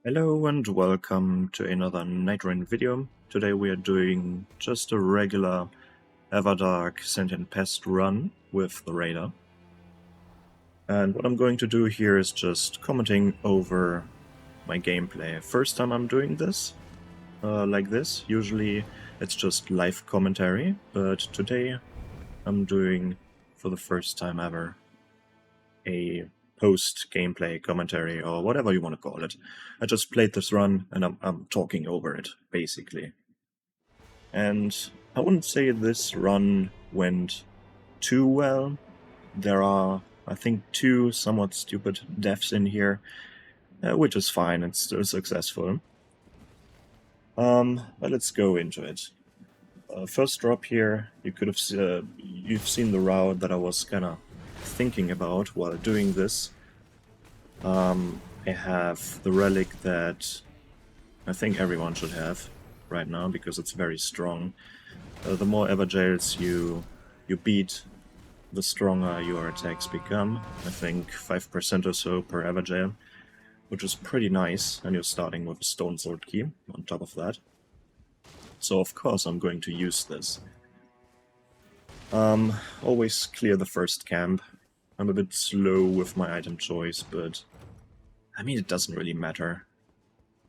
Hello and welcome to another Nightreign video. Today we are doing just a regular Everdark Sentient Pest run with the Raider. And what I'm going to do here is just commenting over my gameplay. First time I'm doing this, like this. Usually it's just live commentary, but today I'm doing, for the first time ever, a post-gameplay commentary, or whatever you want to call it. I just played this run, and I'm talking over it, basically. And I wouldn't say this run went too well. There are, I think, 2 somewhat stupid deaths in here, which is fine, it's still successful. But let's go into it. First drop here, you could have you've seen the route that I was kinda thinking about while doing this. I have the relic that I think everyone should have right now because it's very strong. The more Everjails you beat, the stronger your attacks become. I think 5% or so per Everjail, which is pretty nice, and you're starting with a Stone Sword key on top of that. So of course I'm going to use this. Always clear the first camp. I'm a bit slow with my item choice, but I mean, it doesn't really matter.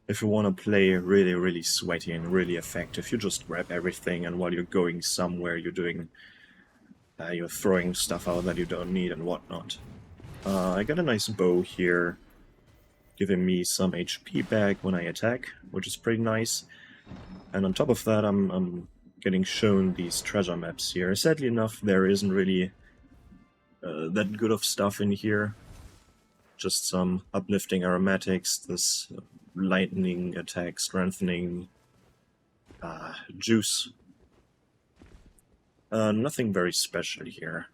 If you want to play really sweaty and really effective, you just grab everything, and while you're going somewhere, you're throwing stuff out that you don't need and whatnot. I got a nice bow here, giving me some HP back when I attack, which is pretty nice. And on top of that, I'm getting shown these treasure maps here. Sadly enough, there isn't really that good of stuff in here. Just some uplifting aromatics, this lightning attack, strengthening juice. Nothing very special here.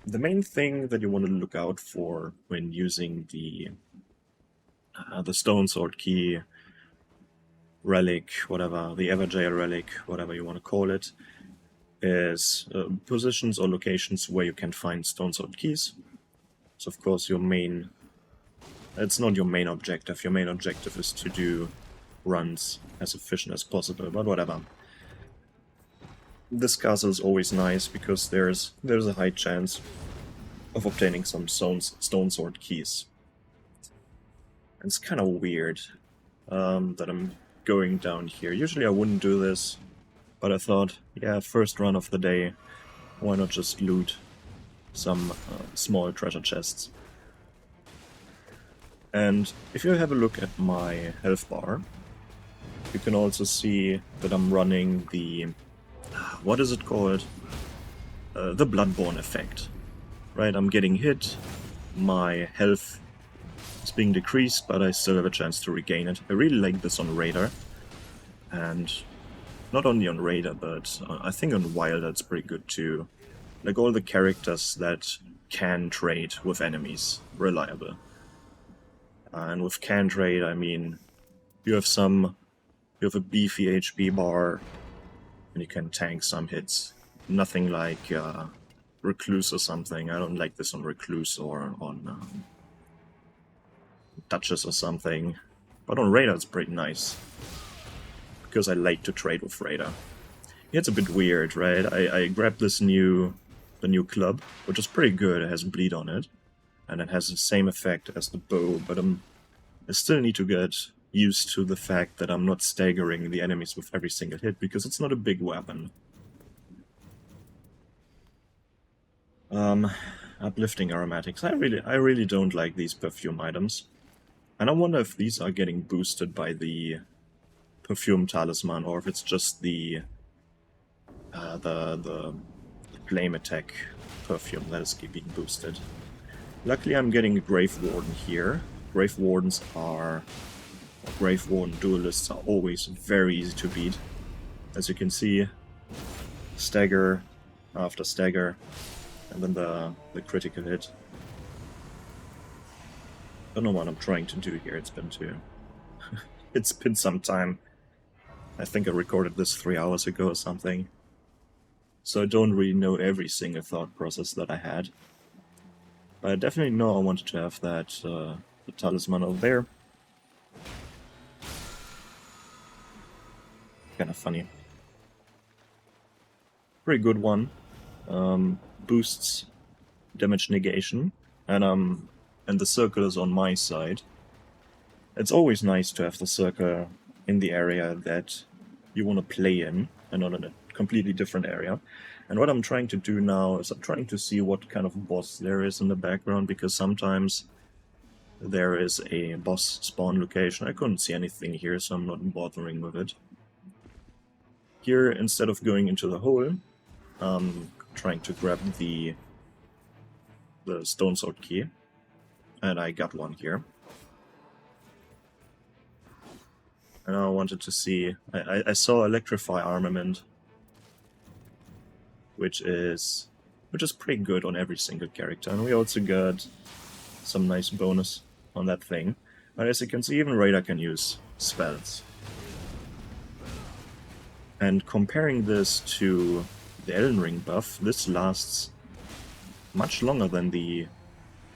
The main thing that you want to look out for when using the Stone Sword key, relic, whatever, the Everjail relic, whatever you want to call it, is positions or locations where you can find Stone Sword keys. So of course it's not your main objective. Your main objective is to do runs as efficient as possible, but whatever. This castle is always nice because there's a high chance of obtaining some Stone Sword keys. And it's kind of weird that I'm going down here. Usually I wouldn't do this, but I thought, yeah, first run of the day, why not just loot some small treasure chests. And if you have a look at my health bar, you can also see that I'm running the, what is it called? The Bloodborne effect. Right, I'm getting hit, my health is being decreased, but I still have a chance to regain it. I really like this on Raider, and not only on Raider, but I think on Wild that's pretty good too. Like all the characters that can trade with enemies, reliable. And with can trade, I mean, you have a beefy HP bar, and you can tank some hits. Nothing like Recluse or something. I don't like this on Recluse or on Duchess or something. But on Raider it's pretty nice, because I like to trade with Raider. It's a bit weird, right? I grabbed the new club, which is pretty good. It has bleed on it, and it has the same effect as the bow, but I still need to get used to the fact that I'm not staggering the enemies with every single hit, because it's not a big weapon. Uplifting aromatics. I really don't like these perfume items. And I wonder if these are getting boosted by the perfume talisman, or if it's just the flame attack perfume that is being boosted. Luckily I'm getting a Grave Warden here. Grave Warden duelists are always very easy to beat. As you can see, stagger after stagger, and then the critical hit. Don't know what I'm trying to do here, it's been some time. I think I recorded this 3 hours ago or something. So I don't really know every single thought process that I had. But I definitely know I wanted to have that the talisman over there. Kind of funny. Pretty good one. Boosts damage negation, and the circle is on my side. It's always nice to have the circle in the area that you want to play in, and not in a completely different area. And what I'm trying to do now is I'm trying to see what kind of boss there is in the background, because sometimes there is a boss spawn location. I couldn't see anything here, so I'm not bothering with it. Here, instead of going into the hole, I'm trying to grab the stone sword key, and I got one here. And I wanted to see, I saw electrify armament, which is pretty good on every single character, and we also got some nice bonus on that thing. But as you can see, even Raider can use spells. And comparing this to the Elden Ring buff, this lasts much longer than the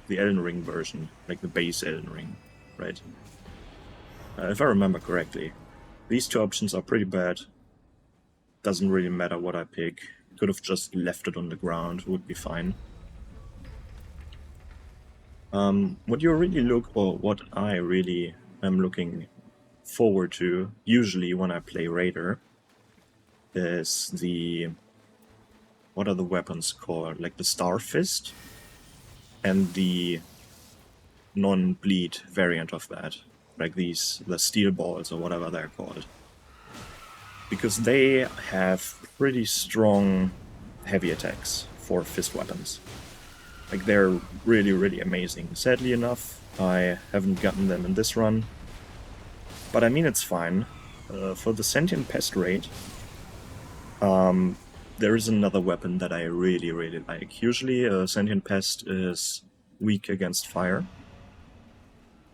Elden Ring version, like the base Elden Ring, right? If I remember correctly, these two options are pretty bad. Doesn't really matter what I pick. Could have just left it on the ground, would be fine. What I really am looking forward to, usually when I play Raider, is what are the weapons called? Like the Star Fist and the non-bleed variant of that. Like the steel balls or whatever they're called. Because they have pretty strong heavy attacks for fist weapons. Like, they're really, really amazing. Sadly enough, I haven't gotten them in this run. But I mean, it's fine. For the Sentient Pest raid, there is another weapon that I really, really like. Usually, Sentient Pest is weak against fire.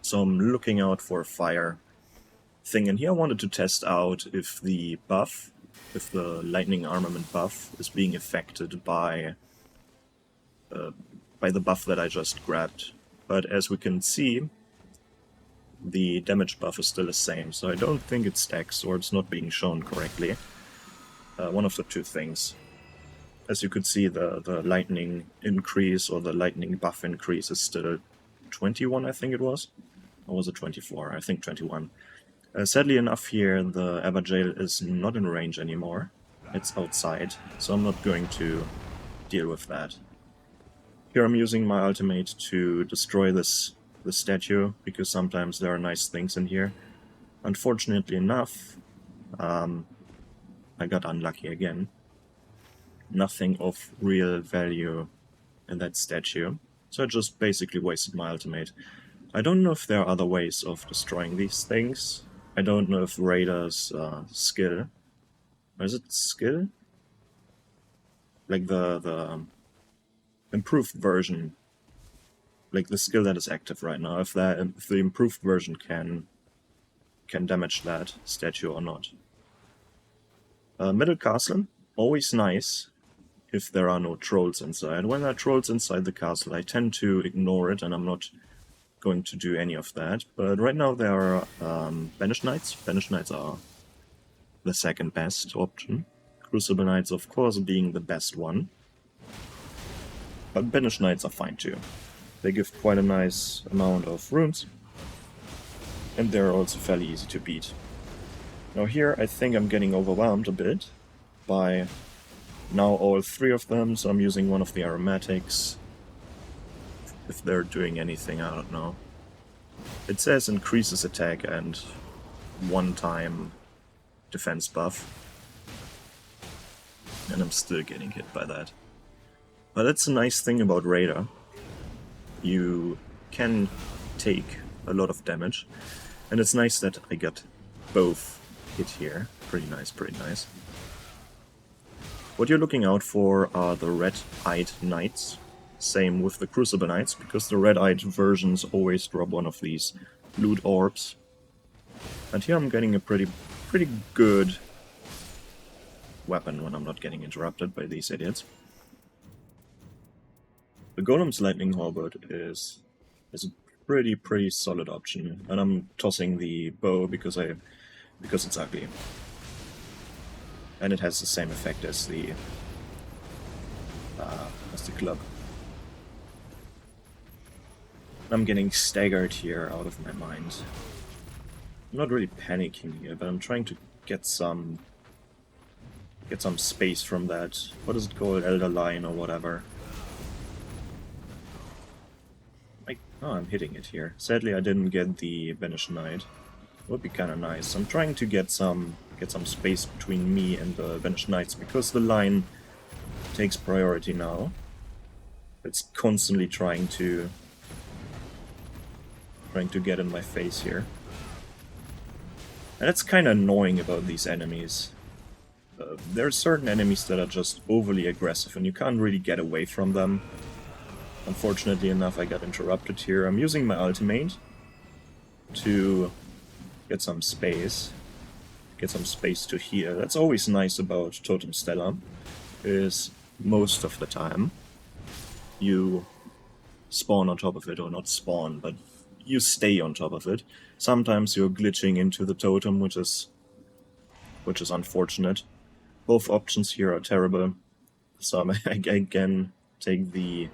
So I'm looking out for a fire thing. And here I wanted to test out if the lightning armament buff is being affected by the buff that I just grabbed. But as we can see, the damage buff is still the same, so I don't think it stacks, or it's not being shown correctly. One of the two things. As you could see, the lightning increase, or the lightning buff increase, is still 21, I think it was. Or was it 24? I think 21. Sadly enough here, the Everdark is not in range anymore. It's outside, so I'm not going to deal with that. Here I'm using my ultimate to destroy the statue, because sometimes there are nice things in here. Unfortunately enough, I got unlucky again. Nothing of real value in that statue, so I just basically wasted my ultimate. I don't know if there are other ways of destroying these things. I don't know if Raider's skill... Or is it skill? Like the improved version, like the skill that is active right now, if the improved version can damage that statue or not. Middle castle, always nice if there are no trolls inside. When there are trolls inside the castle, I tend to ignore it, and I'm not going to do any of that. But right now there are Banished Knights. Banished Knights are the second best option. Crucible Knights, of course, being the best one. But Banished Knights are fine too. They give quite a nice amount of runes. And they're also fairly easy to beat. Now here I think I'm getting overwhelmed a bit by now all three of them, so I'm using one of the aromatics. If they're doing anything, I don't know. It says increases attack and one-time defense buff. And I'm still getting hit by that. But that's a nice thing about Raider. You can take a lot of damage. And it's nice that I got both hit here. Pretty nice, pretty nice. What you're looking out for are the red-eyed knights. Same with the Crucible Knights, because the red-eyed versions always drop one of these loot orbs. And here I'm getting a pretty good weapon when I'm not getting interrupted by these idiots. The Golem's Lightning Halberd is a pretty solid option, and I'm tossing the bow because it's ugly. And it has the same effect as the club. I'm getting staggered here out of my mind. I'm not really panicking here, but I'm trying to get some space from that. What is it called? Elder Line or whatever. Oh, I'm hitting it here. Sadly, I didn't get the Banished Knight. Would be kind of nice. I'm trying to get some space between me and the Banished Knights because the line takes priority now. It's constantly trying to get in my face here. And that's kind of annoying about these enemies. There are certain enemies that are just overly aggressive and you can't really get away from them. Unfortunately enough, I got interrupted here. I'm using my ultimate to get some space to heal. That's always nice about Totem Stella, is most of the time you spawn on top of it, or not spawn, but you stay on top of it. Sometimes you're glitching into the totem, which is unfortunate. Both options here are terrible, so I again take the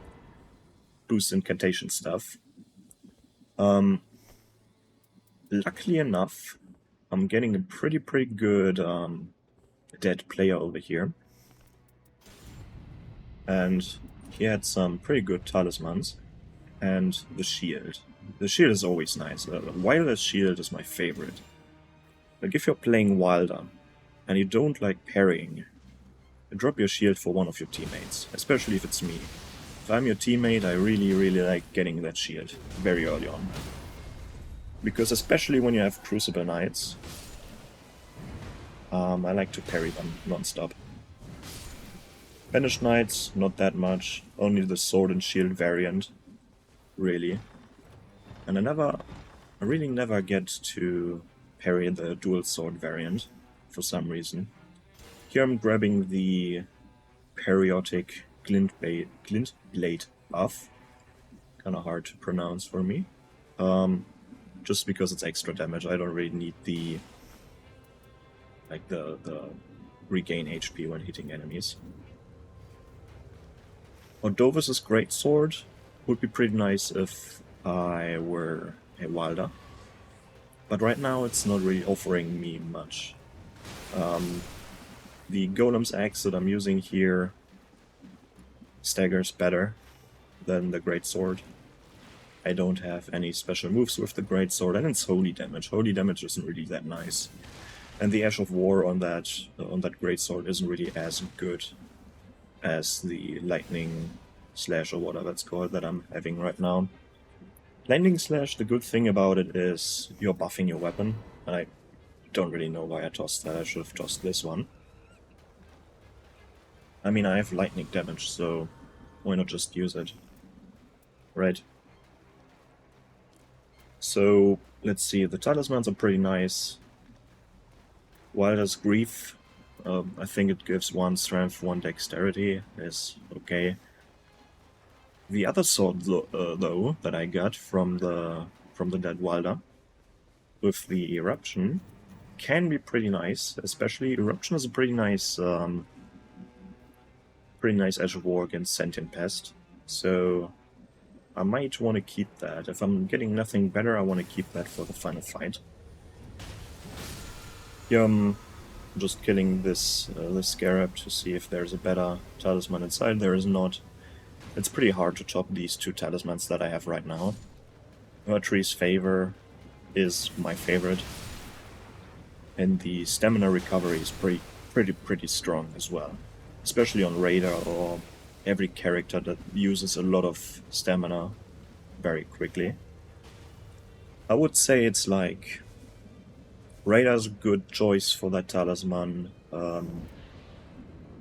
boost incantation stuff. Luckily enough, I'm getting a pretty good dead player over here. And he had some pretty good talismans. And the shield. The shield is always nice. Wilder's shield is my favorite. Like if you're playing Wilder and you don't like parrying, drop your shield for one of your teammates, especially if it's me. If I'm your teammate, I really like getting that shield very early on. Because especially when you have Crucible Knights, I like to parry them non-stop. Banished Knights, not that much, only the sword and shield variant, really. And I really never get to parry the dual sword variant, for some reason. Here I'm grabbing the periodic glint blade buff, kinda hard to pronounce for me. Just because it's extra damage, I don't really need the regain HP when hitting enemies. Ordovis's greatsword would be pretty nice if I were a Wilder, but right now it's not really offering me much. The Golem's axe that I'm using here staggers better than the greatsword. I don't have any special moves with the greatsword, and it's holy damage. Holy damage isn't really that nice. And the Ash of War on that greatsword isn't really as good as the Lightning Slash or whatever it's called that I'm having right now. Lightning Slash, the good thing about it is you're buffing your weapon. I don't really know why I tossed that. I should have tossed this one. I mean, I have lightning damage, so why not just use it? Right. So, let's see, the talismans are pretty nice. Wilder's Grief, I think it gives 1 strength, 1 dexterity, is okay. The other sword, though, that I got from the dead Wilder, with the Eruption, can be pretty nice. Especially, Eruption is a pretty nice Ash of War against Sentient Pest. So I might want to keep that. If I'm getting nothing better, I want to keep that for the final fight. I'm just killing this Scarab to see if there's a better talisman inside. There is not. It's pretty hard to top these 2 talismans that I have right now. Tree's Favor is my favorite. And the stamina recovery is pretty strong as well. Especially on Raider or every character that uses a lot of stamina very quickly. I would say it's like Raider's a good choice for that talisman.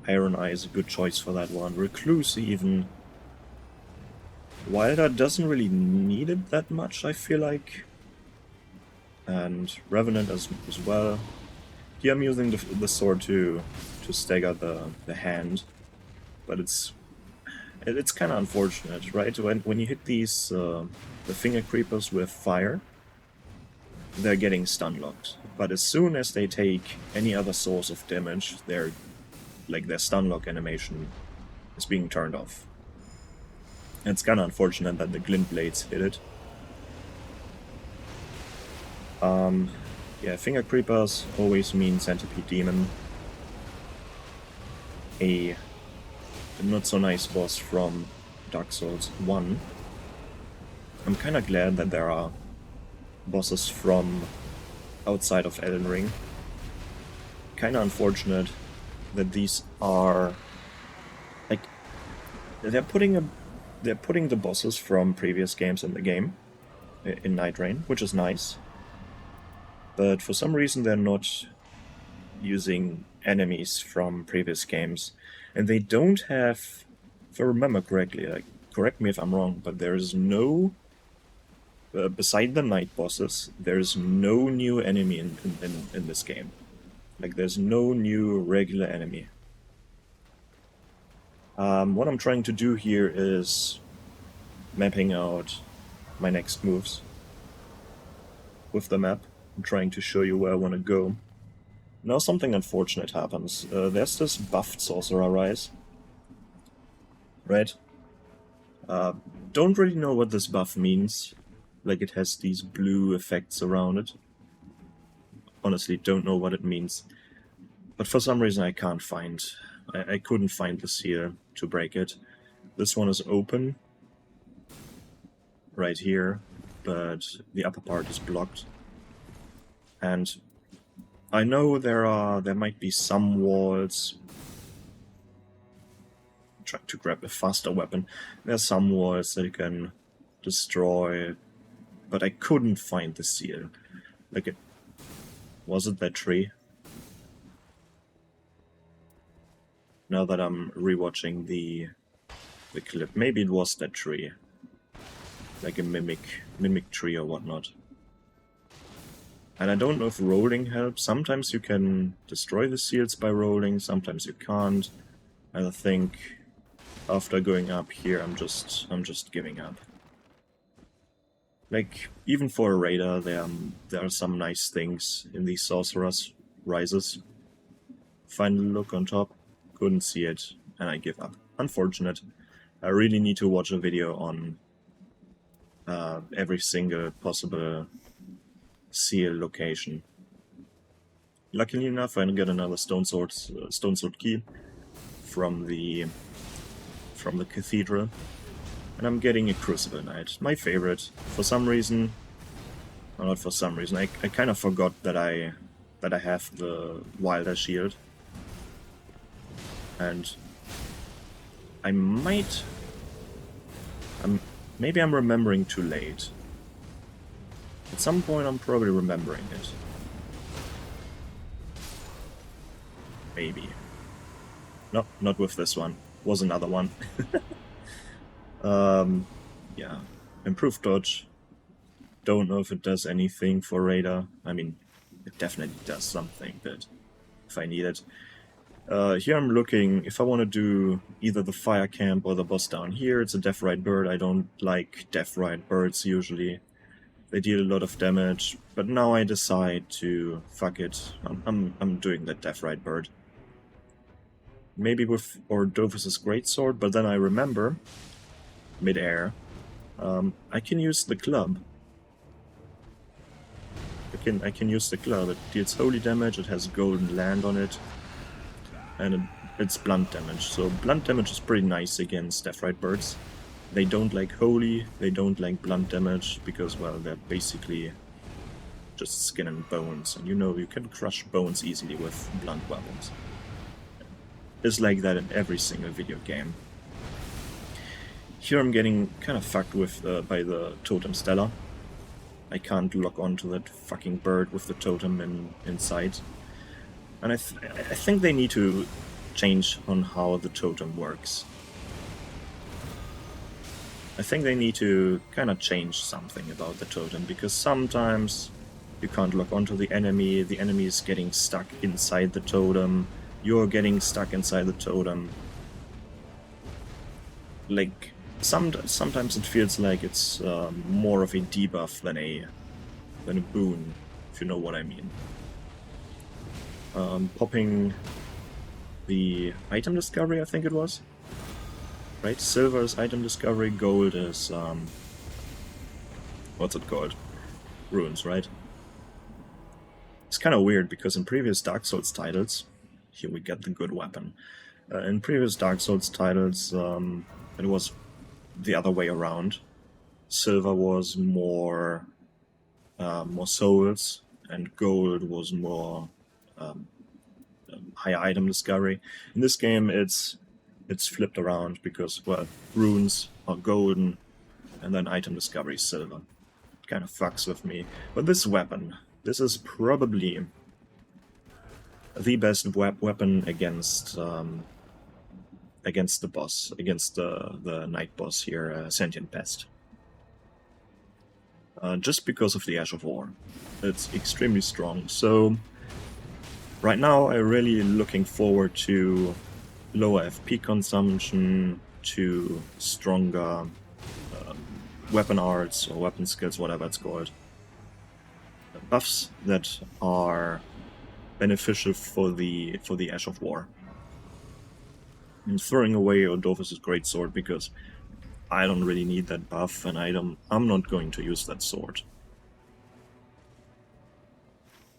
Iron Eye is a good choice for that one. Recluse even. Wilder doesn't really need it that much, I feel like. And Revenant as well. Here I'm using the sword to stagger the hand. But it's kind of unfortunate, right? When you hit these the finger creepers with fire, they're getting stun locked. But as soon as they take any other source of damage, their stun lock animation is being turned off. It's kind of unfortunate that the glint blades hit it. Yeah, finger creepers always mean centipede demon. A not so nice boss from Dark Souls 1. I'm kind of glad that there are bosses from outside of Elden Ring. Kind of unfortunate that these are like they're putting the bosses from previous games in the game in Nightreign, which is nice. But for some reason they're not using enemies from previous games, and they don't have, if I remember correctly, like, correct me if I'm wrong, but there's no beside the night bosses, there's no new enemy in this game. Like, there's no new regular enemy. What I'm trying to do here is mapping out my next moves with the map. I'm trying to show you where I want to go. Now something unfortunate happens. There's this buffed Sorcerer Rise. Right? Don't really know what this buff means. Like, it has these blue effects around it. Honestly, don't know what it means. But for some reason I can't find... I couldn't find the seal to break it. This one is open. Right here. But the upper part is blocked. And I know there might be some walls. I'm trying to grab a faster weapon. There's some walls that you can destroy, but I couldn't find the seal. Like, was it that tree? Now that I'm rewatching the clip, maybe it was that tree, like a mimic tree or whatnot. And I don't know if rolling helps. Sometimes you can destroy the seals by rolling, sometimes you can't. And I think after going up here, I'm just giving up. Like, even for a raider, there are some nice things in these Sorcerer's Rises. Final look on top, couldn't see it, and I give up. Unfortunate. I really need to watch a video on every single possible seal location. Luckily enough, I got another stone sword key from the cathedral, and I'm getting a Crucible Knight, my favorite. For some reason, well, not for some reason, I kind of forgot that I have the Wilder shield, and I maybe I'm remembering too late. At some point I'm probably remembering it. Maybe. No, not with this one. Was another one. Yeah. Improved dodge. Don't know if it does anything for Raider. I mean, it definitely does something, but if I need it. Here I'm looking, if I want to do either the fire camp or the boss down here, it's a Deathrite bird. I don't like Deathrite birds usually. They deal a lot of damage, but now I decide to fuck it. I'm doing the Deathrite bird. Maybe with Ordovus' greatsword, but then I remember mid-air. I can use the club. I can use the club. It deals holy damage. It has golden land on it. And it's blunt damage, so blunt damage is pretty nice against Deathrite birds. They don't like holy, they don't like blunt damage, because, well, they're basically just skin and bones, and you know you can crush bones easily with blunt weapons. It's like that in every single video game. Here I'm getting kind of fucked with by the Totem Stella. I can't lock onto that fucking bird with the totem inside. And I think they need to change on how the totem works. I think they need to kind of change something about the totem, because sometimes you can't lock onto the enemy is getting stuck inside the totem, you're getting stuck inside the totem. Like, sometimes it feels like it's more of a debuff than a boon. if you know what I mean. Popping the item discovery, I think it was. Right? Silver is item discovery, gold is, what's it called? Runes, right? It's kind of weird, because in previous Dark Souls titles, here we get the good weapon. In previous Dark Souls titles, it was the other way around. Silver was more souls, and gold was more high item discovery. In this game, it's flipped around, because, well, runes are golden, and then item discovery is silver. It kind of fucks with me. But this weapon, this is probably the best weapon against the boss, against the night boss here, Sentient Pest. Just because of the Ash of War. It's extremely strong. So right now I'm really looking forward to lower FP consumption, to stronger weapon arts or weapon skills, whatever it's called. Buffs that are beneficial for the Ash of War. And throwing away Odolphus' greatsword, because I don't really need that buff, and I'm not going to use that sword.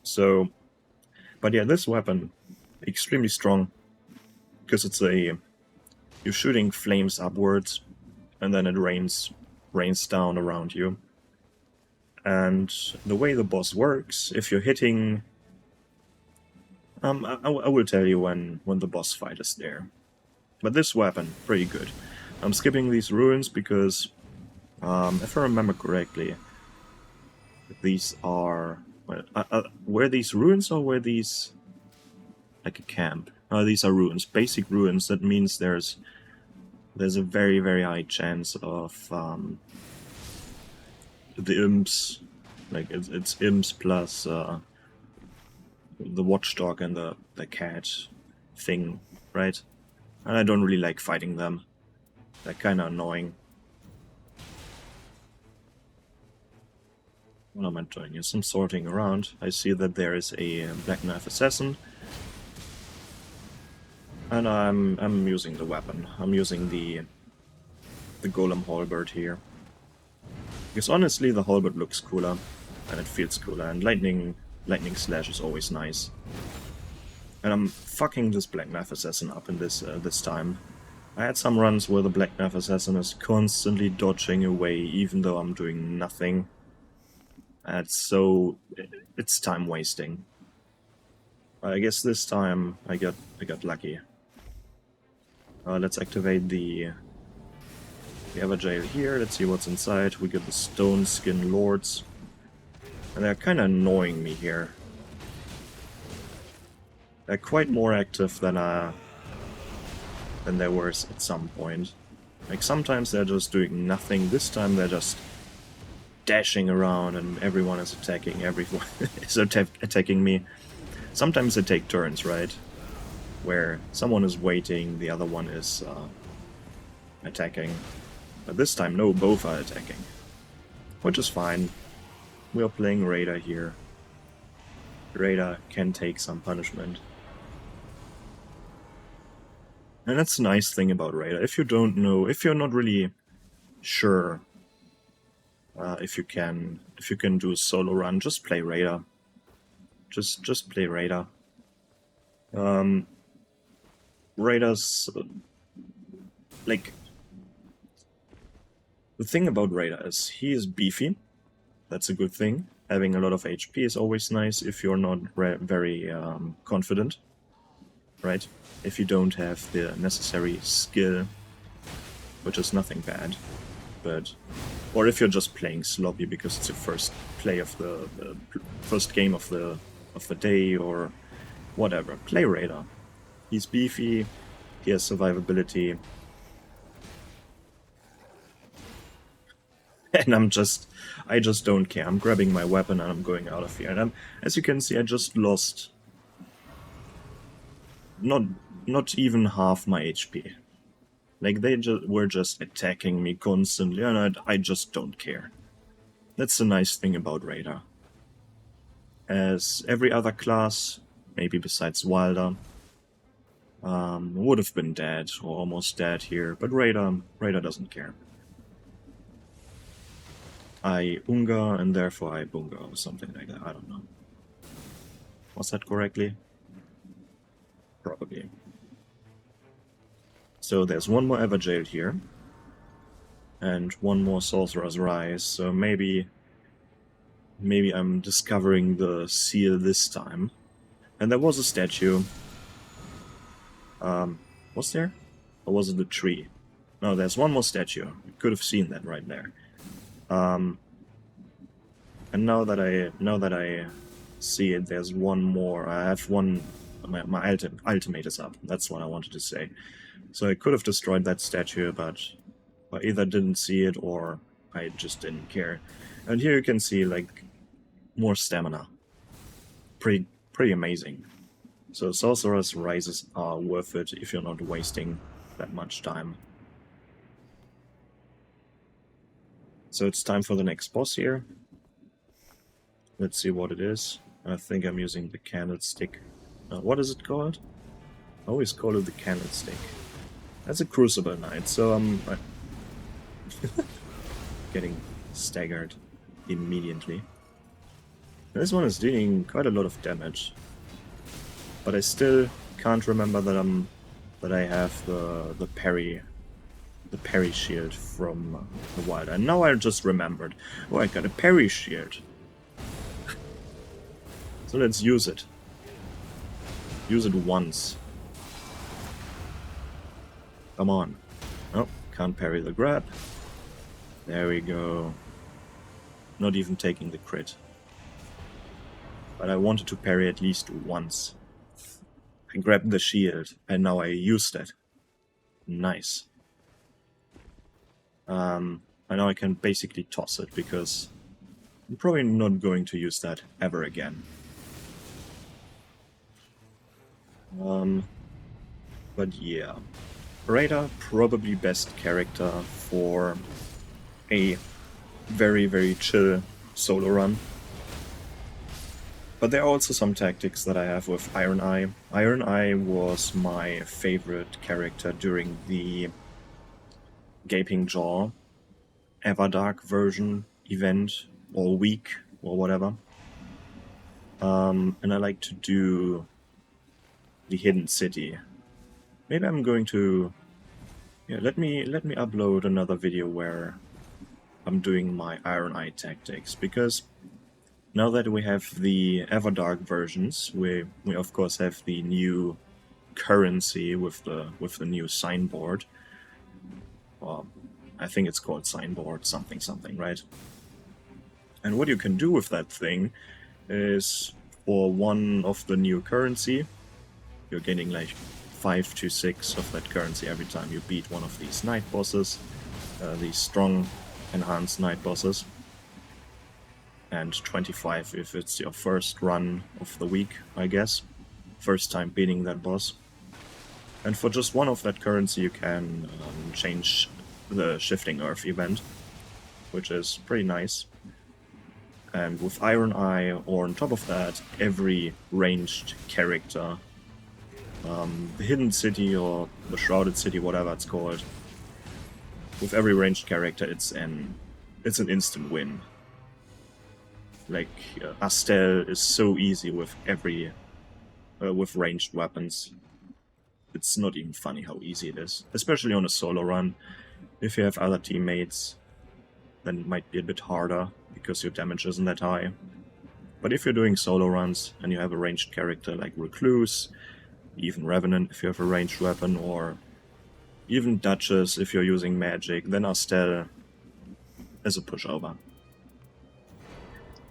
So, but yeah, this weapon, extremely strong, because you're shooting flames upwards, and then it rains down around you. And the way the boss works, if you're hitting, I will tell you when the boss fight is there. But this weapon, pretty good. I'm skipping these ruins because, if I remember correctly, these are... were these ruins, or were these like a camp? These are ruins, basic ruins. That means there's a very, very high chance of the imps, like it's imps plus the watchdog and the cat thing, right? And I don't really like fighting them. They're kind of annoying. What am I doing? Here's some sorting around. I see that there is a Black Knife Assassin. And I'm using the weapon. I'm using the Golem Halberd here. Because honestly, the Halberd looks cooler, and it feels cooler, and Lightning Slash is always nice. And I'm fucking this Black Knife Assassin up in this time. I had some runs where the Black Knife Assassin is constantly dodging away, even though I'm doing nothing. And so it's time wasting. I guess this time I got lucky. Let's activate the Everjail here. Let's see what's inside. We get the Stone Skin Lords, and they're kind of annoying me here. They're quite more active than they were at some point. Like, sometimes they're just doing nothing. This time they're just dashing around, and everyone is attacking. Everyone is attacking me. Sometimes they take turns, right? Where someone is waiting, the other one is attacking. But this time, no, both are attacking. Which is fine. We are playing Raider here. Raider can take some punishment. And that's the nice thing about Raider. If you don't know, if you're not really sure if you can do a solo run, just play Raider. Just play Raider. Raider's like, the thing about Raider is he is beefy. That's a good thing. Having a lot of HP is always nice if you're not very confident, right? If you don't have the necessary skill, which is nothing bad, but or if you're just playing sloppy because it's your first play of the first game of the day or whatever. Play Raider. He's beefy. He has survivability. And I just don't care. I'm grabbing my weapon and I'm going out of here. And as you can see, I just lost not even half my HP. Like, they were just attacking me constantly, and I just don't care. That's the nice thing about Raider. as every other class, maybe besides Wilder, would have been dead or almost dead here, but Raider doesn't care. I Unga and therefore I Bunga or something like that, I don't know. Was that correctly? Probably. So there's one more Everjailed here, and one more Sorcerer's Rise, so maybe I'm discovering the seal this time. And there was a statue. Was there? Or was it a tree? No, there's one more statue. You could have seen that right there. And now that I see it, there's one more. I have one. My ultimate is up. That's what I wanted to say. So I could have destroyed that statue, but I either didn't see it or I just didn't care. And here you can see like more stamina. Pretty amazing. So Sorcerer's Rises are worth it if you're not wasting that much time. So it's time for the next boss here. Let's see what it is. I think I'm using the candlestick. What is it called? I always call it the candlestick. That's a Crucible Knight, so I'm getting staggered immediately. This one is dealing quite a lot of damage, but I still can't remember that I have the parry shield from the Wild. And now I just remembered. Oh, I got a parry shield. So let's use it. Use it once. Come on. Oh, can't parry the grab. There we go. Not even taking the crit. But I wanted to parry at least once. I grabbed the shield, and now I used it. Nice. And now I can basically toss it, because I'm probably not going to use that ever again. But yeah. Raider, probably best character for a very, very chill solo run. But there are also some tactics that I have with Iron Eye. Iron Eye was my favorite character during the Gaping Jaw Everdark version event or week or whatever. And I like to do the Hidden City. Maybe I'm going to... Yeah, let me upload another video where I'm doing my Iron Eye tactics, because now that we have the Everdark versions, we of course have the new currency with the new signboard. I think it's called signboard something, right? And what you can do with that thing is, for one of the new currency, you're getting like 5 to 6 of that currency every time you beat one of these night bosses, these strong enhanced night bosses, and 25 if it's your first run of the week, I guess, first time beating that boss. And for just one of that currency you can change the Shifting Earth event, which is pretty nice. And with Iron Eye, or on top of that, every ranged character, the Hidden City or the Shrouded City, whatever it's called, with every ranged character it's an instant win. Like Astel is so easy with every with ranged weapons. It's not even funny how easy it is, especially on a solo run. If you have other teammates, then it might be a bit harder because your damage isn't that high. But if you're doing solo runs and you have a ranged character like Recluse, even Revenant if you have a ranged weapon, or even Duchess if you're using magic, then Astel is a pushover.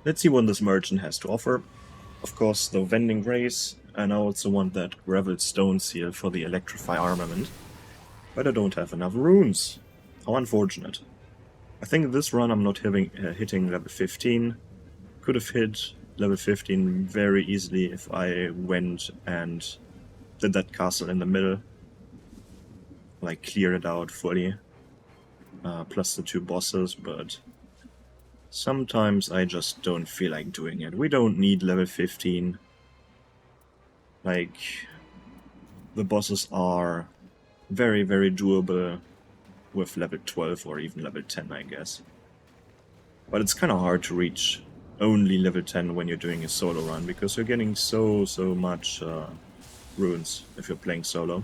Let's see what this merchant has to offer. Of course, the Vending Grace, and I also want that Graveled Stone Seal for the Electrify armament. But I don't have enough runes. How unfortunate. I think this run I'm not hitting level 15. Could have hit level 15 very easily if I went and did that castle in the middle. Like cleared it out fully. Plus the 2 bosses, but Sometimes I just don't feel like doing it. We don't need level 15. Like, the bosses are very, very doable with level 12 or even level 10, I guess. But it's kind of hard to reach only level 10 when you're doing a solo run, because you're getting so much runes if you're playing solo.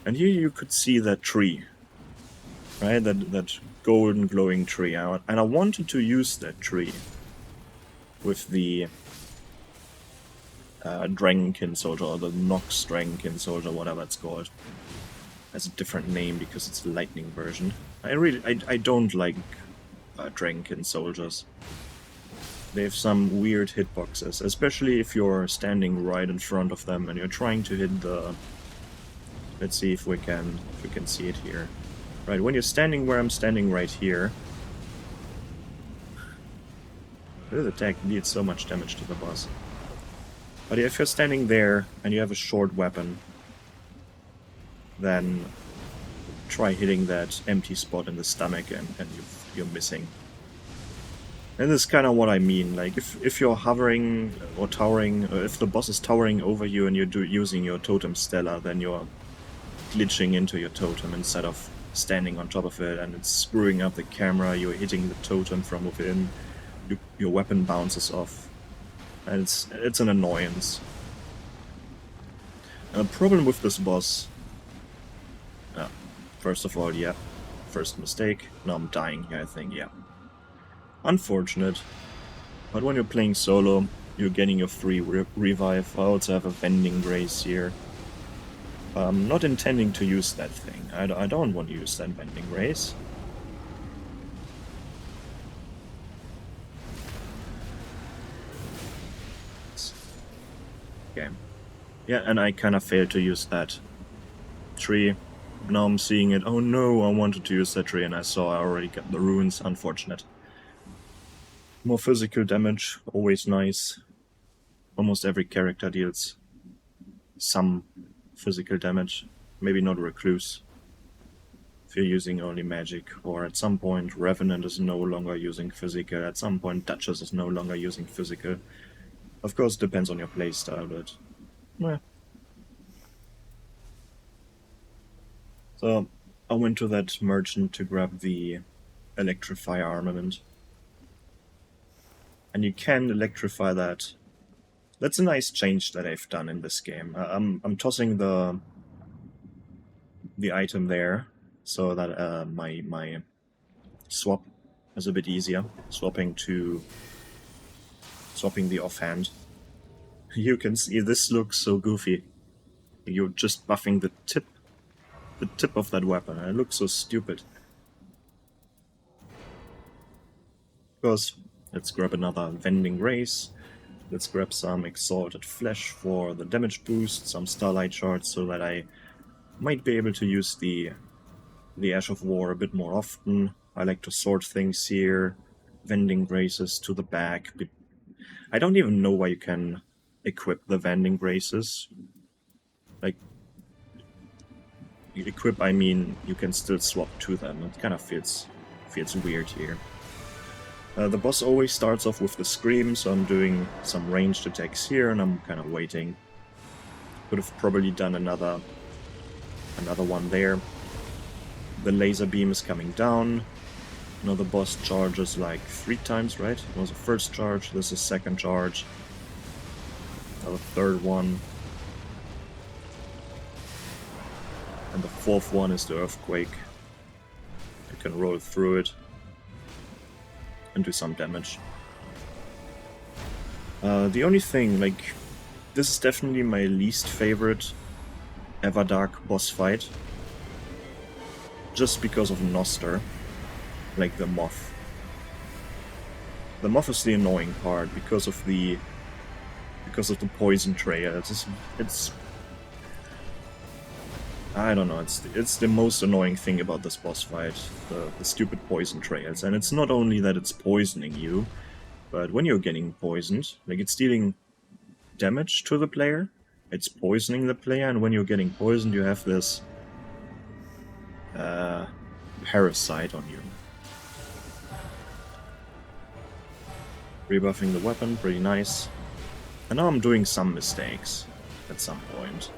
And here you could see that tree, right? That golden glowing tree. And I wanted to use that tree with the Dragonkin Soldier, or the Nox Dragonkin Soldier, whatever it's called. Has a different name because it's the lightning version. I don't like Dragonkin Soldiers. They have some weird hitboxes, especially if you're standing right in front of them and you're trying to hit the... Let's see if we can see it here. Right, when you're standing where I'm standing right here, this attack deals so much damage to the boss. But if you're standing there and you have a short weapon, then try hitting that empty spot in the stomach and you're missing. And this is kind of what I mean. Like, if you're hovering or towering, or if the boss is towering over you and you're using your totem Stella, then you're glitching into your totem instead of standing on top of it, and it's screwing up the camera. You're hitting the totem from within. Your weapon bounces off, and it's an annoyance. And the problem with this boss, first of all, yeah, first mistake. Now I'm dying here, I think, yeah. Unfortunate, but when you're playing solo, you're getting your free revive. I also have a Vending Grace here. I'm not intending to use that thing. I don't want to use that Vending Grace. Okay. Yeah, and I kind of failed to use that tree. Now I'm seeing it. Oh no, I wanted to use that tree and I saw I already got the runes. Unfortunate. More physical damage, always nice. Almost every character deals some physical damage. Maybe not Recluse, if you're using only magic. Or at some point Revenant is no longer using physical. At some point Duchess is no longer using physical. Of course, it depends on your playstyle, but... yeah. So, I went to that merchant to grab the Electrify armament. And you can electrify that. That's a nice change that I've done in this game. I'm tossing the item there so that my swap is a bit easier. Swapping the offhand. You can see this looks so goofy. You're just buffing the tip of that weapon, and it looks so stupid. Of course, let's grab another Vending Grace. Let's grab some Exalted Flesh for the damage boost, some Starlight Shards so that I might be able to use the Ash of War a bit more often. I like to sort things here. Vending Graces to the back. I don't even know why you can equip the Vending Graces. Like, you equip, I mean, you can still swap to them. It kind of feels weird here. The boss always starts off with the Scream, so I'm doing some ranged attacks here, and I'm kind of waiting. Could have probably done another one there. The laser beam is coming down. Now the boss charges like 3 times, right? It was a first charge, this is second charge. Now the third one. And the fourth one is the Earthquake. You can roll through it and do some damage. The only thing, like, this is definitely my least favorite Everdark boss fight. Just because of Noster. Like the Moth. The Moth is the annoying part because of the poison trail. It's I don't know, it's the most annoying thing about this boss fight, the stupid poison trails. And it's not only that it's poisoning you, but when you're getting poisoned, like, it's dealing damage to the player, it's poisoning the player, and when you're getting poisoned you have this parasite on you. Rebuffing the weapon, pretty nice. And now I'm doing some mistakes at some point.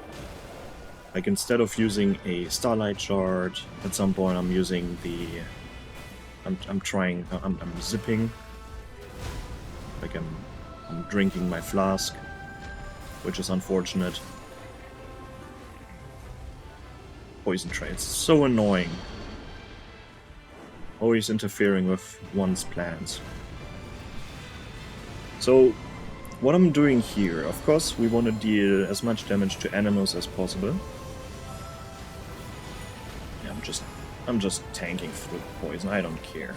Like instead of using a Starlight Shard, at some point I'm using the... I'm zipping. Like I'm drinking my flask, which is unfortunate. Poison trails, so annoying. Always interfering with one's plans. So, what I'm doing here, of course, we want to deal as much damage to animals as possible. Yeah, I'm just tanking through the poison, I don't care.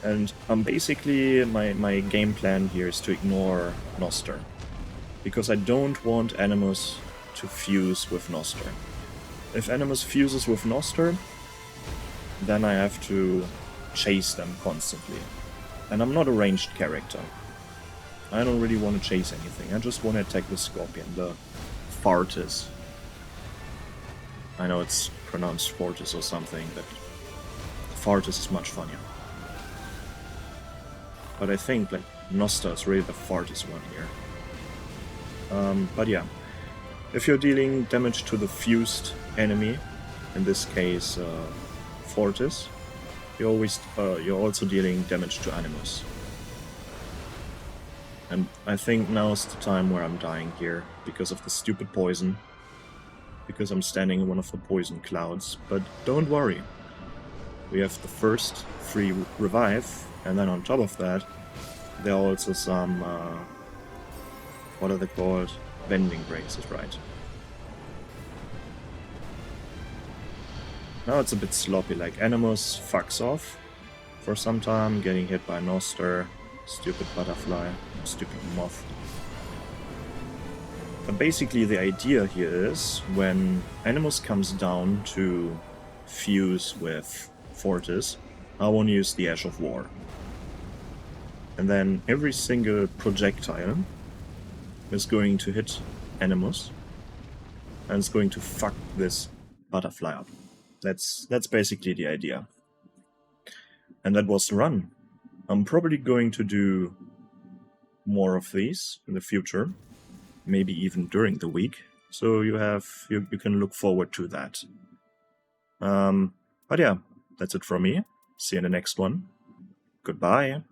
And basically, my game plan here is to ignore Noster. Because I don't want Animus to fuse with Noster. If Animus fuses with Noster, then I have to chase them constantly. And I'm not a ranged character. I don't really want to chase anything, I just want to attack the Scorpion, the Fartis. I know it's pronounced Fortis or something, but Fartis is much funnier. But I think like Noster is really the Fartis one here. But yeah, if you're dealing damage to the fused enemy, in this case Fortis, you're also dealing damage to Animus. And I think now's the time where I'm dying here, because of the stupid poison. Because I'm standing in one of the poison clouds, but don't worry. We have the first free revive, and then on top of that, there are also some, what are they called? Bending braces, right? Now it's a bit sloppy, like Animus fucks off for some time, getting hit by Noster, stupid butterfly, stupid moth. But basically the idea here is, when Animus comes down to fuse with Fortis, I want to use the Ash of War. And then every single projectile is going to hit Animus, and it's going to fuck this butterfly up. That's basically the idea. And that was the run. I'm probably going to do more of these in the future, maybe even during the week, so you can look forward to that. But yeah, that's it from me. See you in the next one. Goodbye.